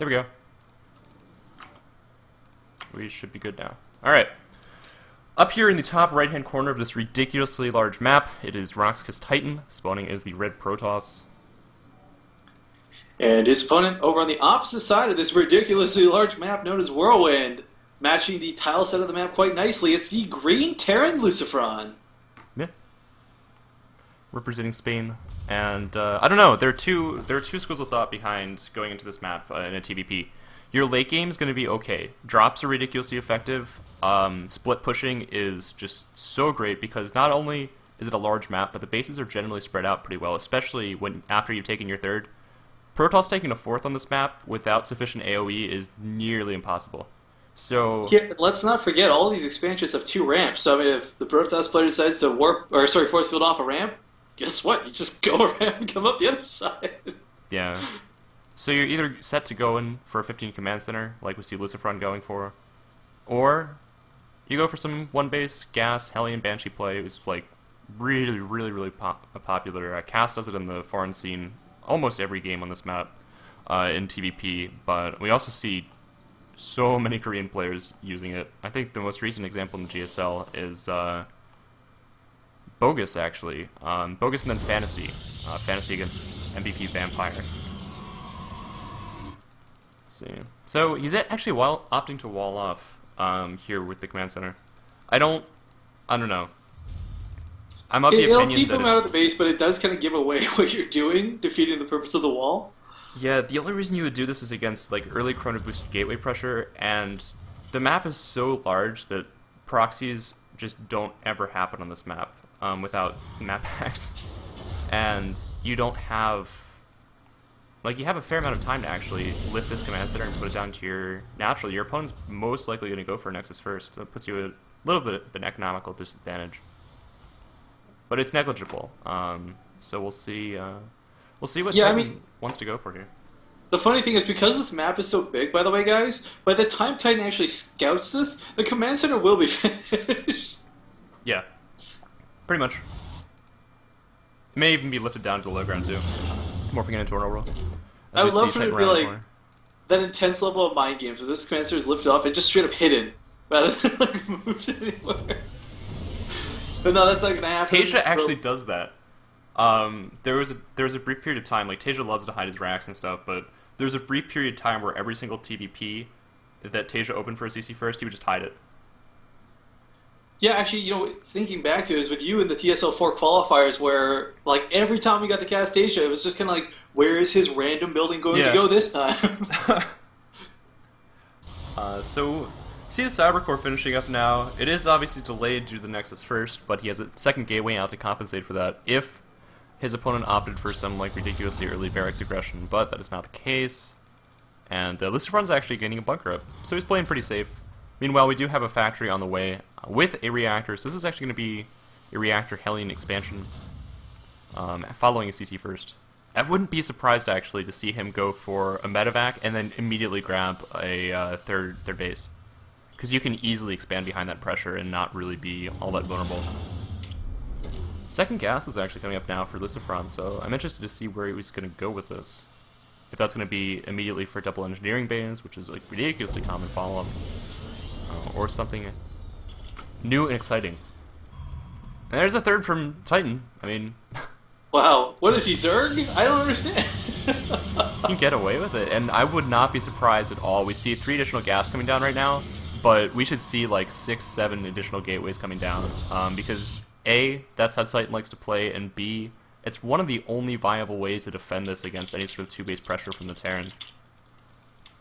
There we go. We should be good now. Alright. Up here in the top right-hand corner of this ridiculously large map, it is Roxas Titan, spawning as the red Protoss. And his opponent over on the opposite side of this ridiculously large map known as Whirlwind, matching the tile set of the map quite nicely. It's the green Terran Lucifron. Yeah. Representing Spain. And, I don't know, there are two schools of thought behind going into this map in a TVP. Your late game is going to be okay. Drops are ridiculously effective. Split pushing is just so great because not only is it a large map, but the bases are generally spread out pretty well, especially when after you've taken your third. Protoss taking a fourth on this map without sufficient AoE is nearly impossible. So yeah, let's not forget all these expansions have 2 ramps. So I mean, if the Protoss player decides to force field off a ramp, guess what? You just go around and come up the other side. Yeah. So you're either set to go in for a 15 command center, like we see Lucifron going for, or you go for some one-base gas Hellion Banshee play. It was like really popular. Cass does it in the foreign scene almost every game on this map in TVP, but we also see so many Korean players using it. I think the most recent example in the GSL is Bogus, actually. Bogus and then Fantasy. Fantasy against MVP Vampire. See. So he's actually opting to wall off here with the command center. I don't know. I'm of the opinion it'll keep that him out of the base, but it does kind of give away what you're doing, defeating the purpose of the wall. Yeah, the only reason you would do this is against like early chrono boosted gateway pressure, and the map is so large that proxies just don't ever happen on this map without map hacks, and you don't have. Like, you have a fair amount of time to actually lift this command center and put it down to your... Naturally, your opponent's most likely going to go for Nexus first. That puts you at a little bit of an economical disadvantage. But it's negligible. So we'll see what Titan wants to go for here. The funny thing is, because this map is so big, by the way, guys, by the time Titan actually scouts this, the command center will be finished. Yeah. Pretty much. It may even be lifted down to the low ground, too. Morphing it into an overall. I would love for it to be like that intense level of mind games where this command center is lifted off and just straight up hidden rather than like moved anywhere. But no, that's not gonna happen. Tasia actually does that. There was a brief period of time, like Tasia loves to hide his racks and stuff, but there was a brief period of time where every single TVP that Tasia opened for a CC first, he would just hide it. Yeah, actually, you know, thinking back to it is with you in the TSL4 qualifiers where, like, every time we got to cast Tasia, it was just kind of like, where is his random building going to go this time? So, see the Cybercore finishing up now. It is obviously delayed due to the Nexus first, but he has a second gateway out to compensate for that if his opponent opted for some, like, ridiculously early barracks aggression, but that is not the case. And Lucifron's actually gaining a bunker up, so he's playing pretty safe. Meanwhile, we do have a factory on the way with a reactor, so this is actually going to be a reactor Hellion expansion following a CC first. I wouldn't be surprised, actually, to see him go for a medevac and then immediately grab a third base. Because you can easily expand behind that pressure and not really be all that vulnerable. Second gas is actually coming up now for Lucifron, so I'm interested to see where he's going to go with this. If that's going to be immediately for double engineering bays, which is like ridiculously common follow-up. Or something new and exciting. And there's a third from Titan. I mean... Wow, what is he, Zerg? I don't understand. You can get away with it, and I would not be surprised at all. We see 3 additional gas coming down right now, but we should see like 6, 7 additional gateways coming down. Because A, that's how Titan likes to play, and B, it's one of the only viable ways to defend this against any sort of 2-base pressure from the Terran.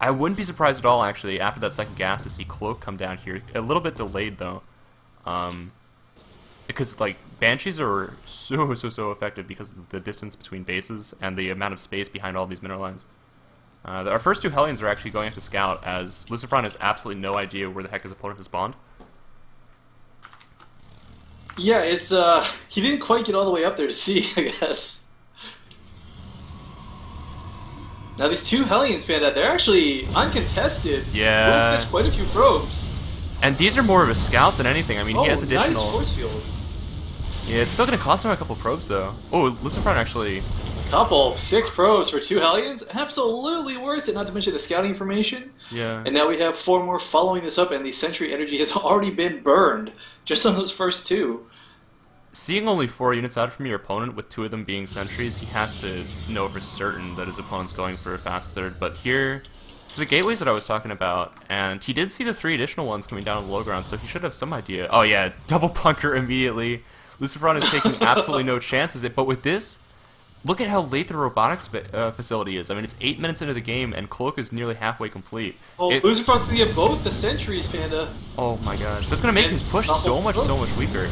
I wouldn't be surprised at all, actually, after that second gas to see Cloak come down here. A little bit delayed, though. Because, like, Banshees are so effective because of the distance between bases and the amount of space behind all these mineral lines. Our first 2 Hellions are actually going to scout, as Lucifron has absolutely no idea where the heck his opponent has spawned. Yeah, it's, he didn't quite get all the way up there to see, I guess. Now these 2 Hellions, Panda, they're actually uncontested. Yeah. We'll catch quite a few probes. And these are more of a scout than anything. I mean, he has additional... nice force field. Yeah, it's still going to cost him a couple probes, though. Oh, Lucifron actually Couple, 6 pros for 2 Hellions. Absolutely worth it, not to mention the scouting information. Yeah. And now we have 4 more following this up, and the Sentry energy has already been burned just on those first 2. Seeing only 4 units out from your opponent, with 2 of them being sentries, he has to know for certain that his opponent's going for a fast third. But here, it's the gateways that I was talking about, and he did see the 3 additional ones coming down on the low ground, so he should have some idea. Oh yeah, double bunker immediately. Lucifron is taking absolutely no chances. But with this, look at how late the robotics facility is. I mean, it's 8 minutes into the game, and Cloak is nearly halfway complete. Oh, Lucifron's going to get both the sentries, Panda. Oh my gosh, that's going to make his push so much weaker.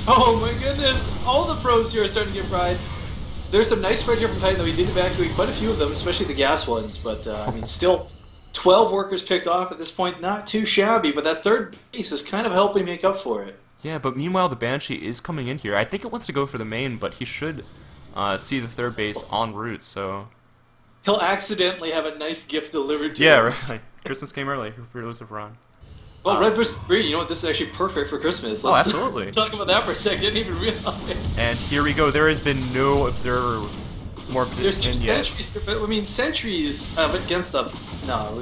Oh my goodness! All the probes here are starting to get fried. There's some nice spread here from Titan, though. He did evacuate quite a few of them, especially the gas ones. But, I mean, still 12 workers picked off at this point. Not too shabby, but that third base is kind of helping make up for it. Yeah, but meanwhile, the Banshee is coming in here. I think it wants to go for the main, but he should see the third base en route, so... He'll accidentally have a nice gift delivered to him. Yeah, right. Christmas came early for Lucifron. Well, red versus green, you know what? This is actually perfect for Christmas. Let's absolutely. Talk about that for a second. Didn't even realize. And here we go. There has been no observer more. There's some sentries, but I mean, sentries against the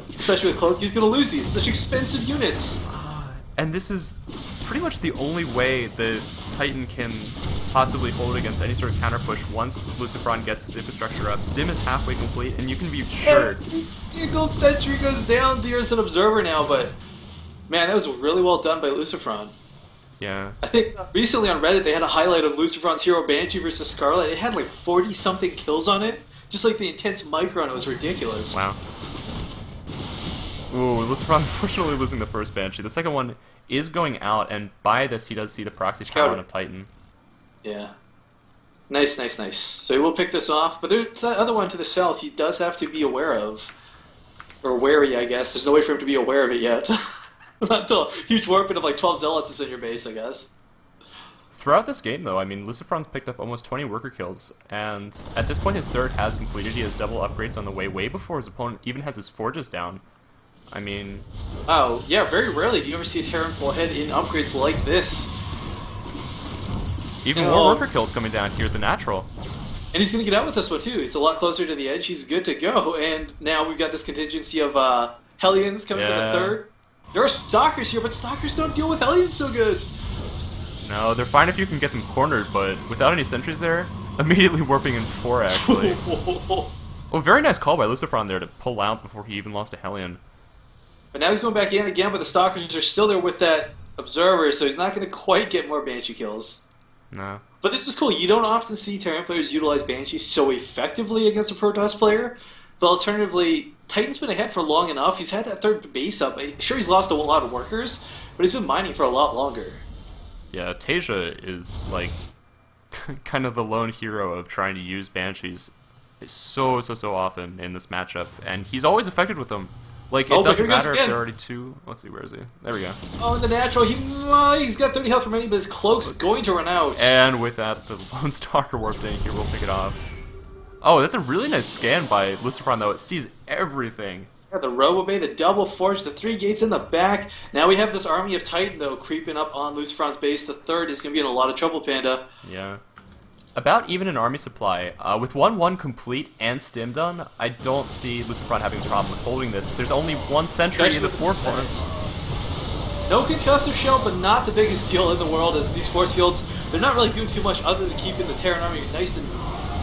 especially with Cloak, he's gonna lose these. Such expensive units. And this is pretty much the only way the Titan can possibly hold against any sort of counter push once Lucifron gets his infrastructure up. Stim is halfway complete, and you can be sure. Every single sentry goes down. There's an observer now, but. Man, that was really well done by Lucifron. Yeah. I think recently on Reddit they had a highlight of Lucifron's Hero Banshee versus Scarlet. It had like 40-something kills on it. Just like the intense micro on it was ridiculous. Wow. Ooh, Lucifron unfortunately losing the first Banshee. The second one is going out, and by this he does see the proxy power of Titan. Yeah. Nice, nice, nice. So he will pick this off, but there's that other one to the south he does have to be aware of. Or wary, I guess. There's no way for him to be aware of it yet. Not until a huge warping of like 12 zealots is in your base, I guess. Throughout this game, though, I mean, Lucifron's picked up almost 20 worker kills, and at this point his third has completed. He has double upgrades on the way before his opponent even has his forges down. I mean... Oh, yeah, very rarely do you ever see a Terran pull ahead in upgrades like this. Even more worker kills coming down here, the natural. And he's going to get out with this one, too. It's a lot closer to the edge. He's good to go, and now we've got this contingency of Hellions coming for the third. There are Stalkers here, but Stalkers don't deal with Hellions so good. No, they're fine if you can get them cornered, but without any sentries there, immediately warping in 4, actually. Oh, very nice call by Lucifron there to pull out before he even lost a Hellion. But now he's going back in again, but the Stalkers are still there with that Observer, so he's not going to quite get more Banshee kills. No. But this is cool. You don't often see Terran players utilize Banshee so effectively against a Protoss player. But alternatively, Titan's been ahead for long enough. He's had that third base up. Sure, he's lost a lot of workers, but he's been mining for a lot longer. Yeah, Tasia is, like, kind of the lone hero of trying to use Banshees so often in this matchup. And he's always affected with them. Like, it doesn't matter if they're already 2... Let's see, where is he? There we go. Oh, and the natural, he's got 30 health remaining, but his cloak's going to run out. And with that, the Lone Stalker warped in here. We'll pick it off. Oh, that's a really nice scan by Lucifron, though. It sees everything. Yeah, the Robo-Bay, the double forge, the 3 gates in the back. Now we have this army of Titan, though, creeping up on Lucifron's base. The third is going to be in a lot of trouble, Panda. Yeah. About even an army supply. With 1-1 complete and stim done, I don't see Lucifron having a problem with holding this. There's only 1 sentry in the forefront. No concussive shell, but not the biggest deal in the world, as these force fields, they're not really doing too much other than keeping the Terran army nice and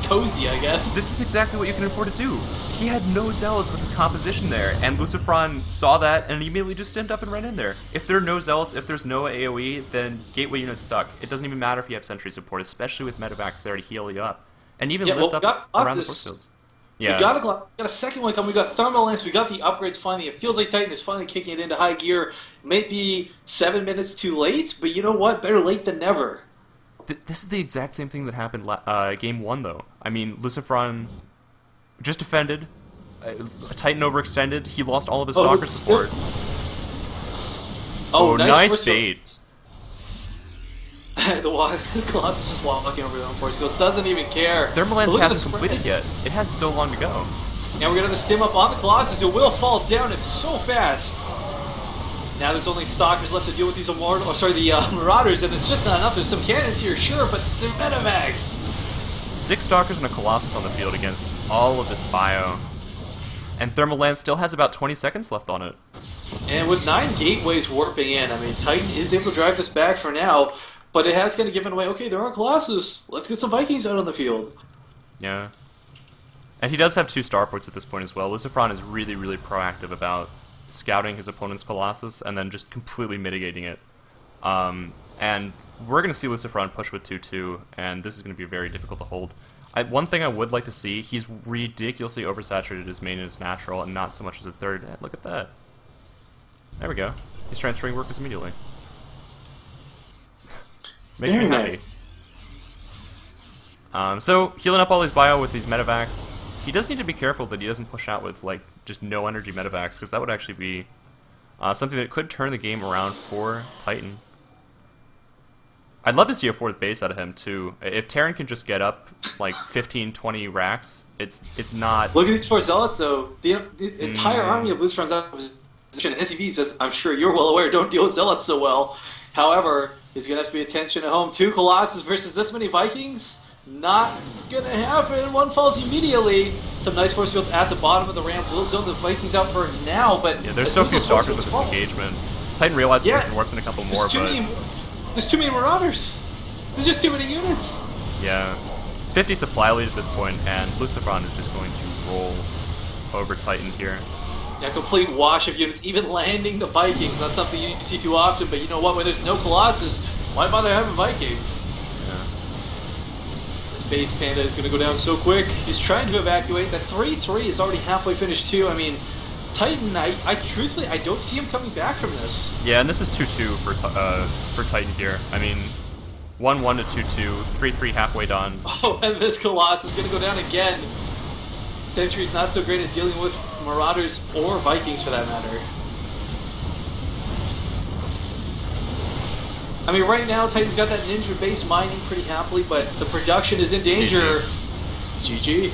cozy, I guess. This is exactly what you can afford to do. He had no zealots with his composition there, and Lucifron saw that and immediately just stemmed up and ran in there. If there are no zealots, if there's no AoE, then gateway units suck. It doesn't even matter if you have sentry support, especially with medevacs there to heal you up. And even lift up around the force fields. Yeah. We got a second one coming. We got Thermal Lance. We got the upgrades finally. It feels like Titan is finally kicking it into high gear. Might be 7 minutes too late, but you know what? Better late than never. This is the exact same thing that happened game 1, though. I mean, Lucifron just defended. Titan overextended. He lost all of his Stalker support. Oh, nice bait. The Colossus just walking over them force fields. Doesn't even care. Thermal Lance hasn't completed yet. It has so long to go. Now we're going to stim up on the Colossus. It will fall down. It's so fast. Now there's only Stalkers left to deal with these Marauders, and it's just not enough. There's some cannons here, sure, but they're medevacs. 6 Stalkers and a Colossus on the field against all of this bio. And Thermal Lance still has about 20 seconds left on it. And with 9 gateways warping in, I mean, Titan is able to drive this back for now, but it has kind of given away, okay, there are Colossus. Let's get some Vikings out on the field. Yeah. And he does have 2 starports at this point as well. Lucifron is really, really proactive about scouting his opponent's Colossus and then just completely mitigating it. And we're going to see Lucifron push with 2-2, and this is going to be very difficult to hold. One thing I would like to see, he's ridiculously oversaturated his main and his natural, and not so much as a third. Look at that. There we go. He's transferring workers immediately. Makes me happy. Nice. So, healing up all these bio with these medevacs. He does need to be careful that he doesn't push out with, like, just no energy medevacs, because that would actually be something that could turn the game around for Titan. I'd love to see a 4th base out of him, too. If Terran can just get up, like, 15, 20 racks, it's not... Look at these 4 Zealots, though. The entire army of Lucifron's opposition, SCV says, I'm sure you're well aware, don't deal with Zealots so well. However, he's going to have to be attention at home. 2 Colossus versus this many Vikings? Not going to happen. 1 falls immediately. Some nice force fields at the bottom of the ramp. Will zone the Vikings out for now, but... Yeah, there's so few Stalkers with this engagement. Titan realizes this and warps in a couple more, but... There's too many Marauders. There's just too many units. Yeah. 50 supply lead at this point, and Lucifron is just going to roll over Titan here. Yeah, complete wash of units, even landing the Vikings. Not something you see too often, but you know what? When there's no Colossus, why bother having Vikings? Yeah. This base Panda is going to go down so quick. He's trying to evacuate. That 3-3 is already halfway finished too. I mean, Titan, I truthfully, I don't see him coming back from this. Yeah, and this is 2-2 for Titan here. I mean, 1-1 to 2-2, 3-3 halfway done. Oh, and this Colossus is going to go down again. Sentry's not so great at dealing with Marauders or Vikings for that matter. I mean, right now, Titan's got that ninja base mining pretty happily, but the production is in danger. GG.